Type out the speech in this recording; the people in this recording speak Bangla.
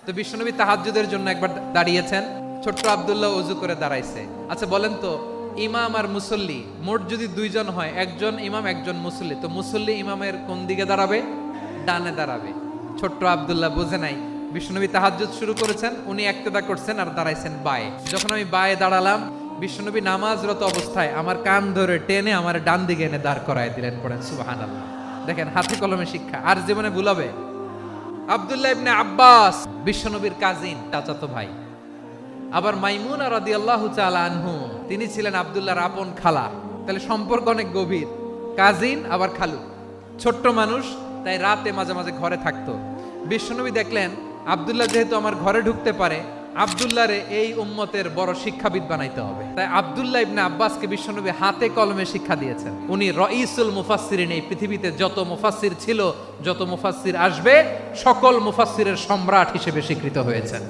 তো বিশ্বনবী তাহাজ্জুদের জন্য একবার দাঁড়িয়েছেন, ছোট্ট আব্দুল্লাহ ওযু করে দাঁড়াইছে। আচ্ছা বলেন তো, ইমাম আর মুসল্লি মোট যদি দুইজন হয়, একজন ইমাম একজন মুসল্লি, তো মুসল্লি ইমামের কোন দিকে দাঁড়াবে? ডানে দাঁড়াবে। ছোট্ট আব্দুল্লাহ বুঝে নাই, বিশ্বনবী তাহাজ্জুদ শুরু করেছেন, উনি ইক্তেদা করছেন আর দাঁড়াইছেন বায়ে। যখন আমি বায়ে দাঁড়ালাম, বিশ্বনবী নামাজরত অবস্থায় আমার কান ধরে টেনে আমার ডান দিকে এনে দাঁড় করায় দিলেন। পড়েন সুবহানাল্লাহ। দেখেন হাতে কলমে শিক্ষা, আর জীবনে ভুলাবে? আব্দুল্লাহ ইবনে আব্বাস বিশ্বনবীর কাজিন, চাচাতো ভাই। আবার মাইমুনা রাদিয়াল্লাহু তাআলা আনহু, তিনি ছিলেন আব্দুল্লাহর আপন খালা। তাহলে সম্পর্ক অনেক গভীর, কাজিন আবার খালু। ছোট্ট মানুষ, তাই রাতে মাঝে মাঝে ঘরে থাকতো। বিশ্বনবী দেখলেন আব্দুল্লাহ যেহেতু আমার ঘরে ঢুকতে পারে, আব্দুল্লাহরে এই উম্মতের বড় শিক্ষাবিদ বানাইতে হবে। তাই আব্দুল্লাহ ইবনে আব্বাসকে বিশ্বনবী হাতে কলমে শিক্ষা দিয়েছেন। উনি রাইসুল মুফাসসিরিন, এই পৃথিবীতে যত মুফাসসির ছিল, যত মুফাসসির আসবে, সকল মুফাসসিরের সম্রাট হিসেবে স্বীকৃত হয়েছেন।